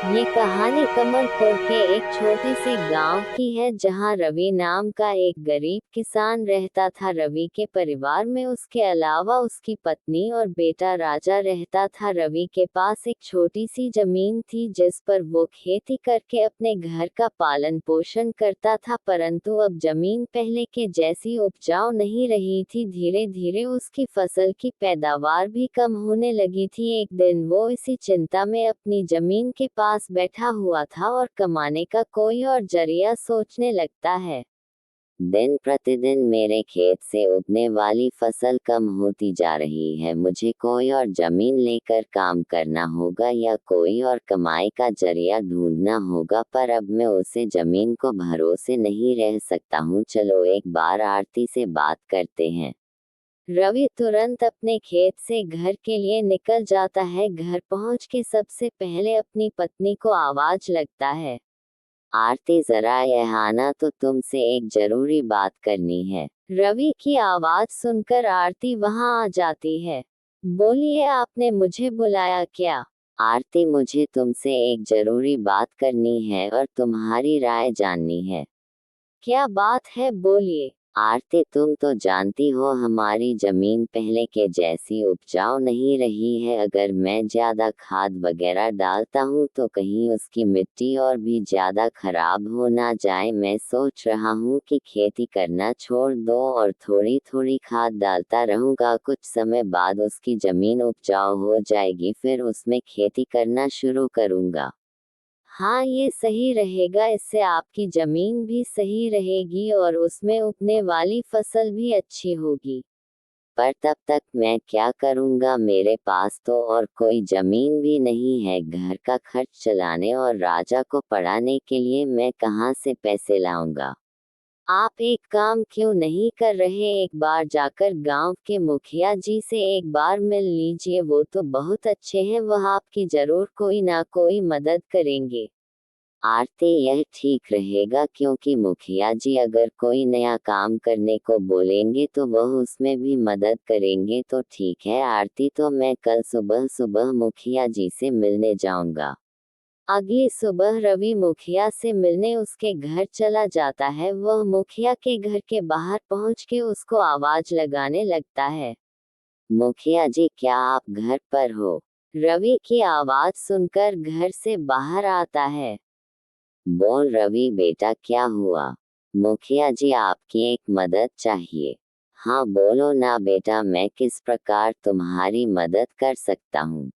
ये कहानी कमलपुर के एक छोटे से गांव की है जहां रवि नाम का एक गरीब किसान रहता था। रवि के परिवार में उसके अलावा उसकी पत्नी और बेटा राजा रहता था। रवि के पास एक छोटी सी जमीन थी जिस पर वो खेती करके अपने घर का पालन पोषण करता था, परंतु अब जमीन पहले के जैसी उपजाऊ नहीं रही थी। धीरे धीरे उसकी फसल की पैदावार भी कम होने लगी थी। एक दिन वो इसी चिंता में अपनी जमीन के पास बैठा हुआ था और कमाने का कोई और जरिया सोचने लगता है। दिन प्रतिदिन मेरे खेत से उगने वाली फसल कम होती जा रही है। मुझे कोई और जमीन लेकर काम करना होगा या कोई और कमाई का जरिया ढूंढना होगा, पर अब मैं उसे जमीन को भरोसे नहीं रह सकता हूँ। चलो एक बार आरती से बात करते हैं। रवि तुरंत अपने खेत से घर के लिए निकल जाता है। घर पहुंच के सबसे पहले अपनी पत्नी को आवाज लगता है, आरती जरा यह आना, तो तुमसे एक जरूरी बात करनी है। रवि की आवाज सुनकर आरती वहां आ जाती है। बोलिए, आपने मुझे बुलाया क्या? आरती, मुझे तुमसे एक जरूरी बात करनी है और तुम्हारी राय जाननी है। क्या बात है, बोलिए। आरती, तुम तो जानती हो हमारी जमीन पहले के जैसी उपजाऊ नहीं रही है। अगर मैं ज्यादा खाद वगैरह डालता हूँ तो कहीं उसकी मिट्टी और भी ज्यादा खराब हो ना जाए। मैं सोच रहा हूँ कि खेती करना छोड़ दो और थोड़ी थोड़ी खाद डालता रहूंगा। कुछ समय बाद उसकी जमीन उपजाऊ हो जाएगी, फिर उसमें खेती करना शुरू करूंगा। हाँ, ये सही रहेगा। इससे आपकी जमीन भी सही रहेगी और उसमें उगने वाली फसल भी अच्छी होगी। पर तब तक मैं क्या करूँगा? मेरे पास तो और कोई जमीन भी नहीं है। घर का खर्च चलाने और राजा को पढ़ाने के लिए मैं कहाँ से पैसे लाऊंगा? आप एक काम क्यों नहीं कर रहे, एक बार जाकर गांव के मुखिया जी से एक बार मिल लीजिए। वो तो बहुत अच्छे हैं, वह आपकी जरूर कोई ना कोई मदद करेंगे। आरती, यह ठीक रहेगा क्योंकि मुखिया जी अगर कोई नया काम करने को बोलेंगे तो वह उसमें भी मदद करेंगे। तो ठीक है आरती, तो मैं कल सुबह सुबह मुखिया जी से मिलने जाऊंगा। अगली सुबह रवि मुखिया से मिलने उसके घर चला जाता है। वह मुखिया के घर के बाहर पहुंच के उसको आवाज लगाने लगता है, मुखिया जी, क्या आप घर पर हो? रवि की आवाज सुनकर घर से बाहर आता है। बोल रवि बेटा, क्या हुआ? मुखिया जी, आपकी एक मदद चाहिए। हाँ बोलो ना बेटा, मैं किस प्रकार तुम्हारी मदद कर सकता हूँ?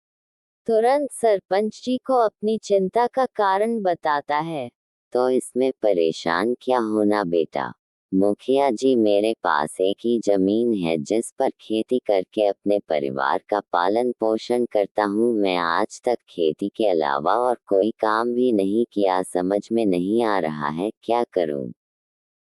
तुरंत सरपंच जी को अपनी चिंता का कारण बताता है। तो इसमें परेशान क्या होना बेटा। मुखिया जी, मेरे पास एक ही जमीन है जिस पर खेती करके अपने परिवार का पालन पोषण करता हूँ। मैं आज तक खेती के अलावा और कोई काम भी नहीं किया। समझ में नहीं आ रहा है क्या करूँ।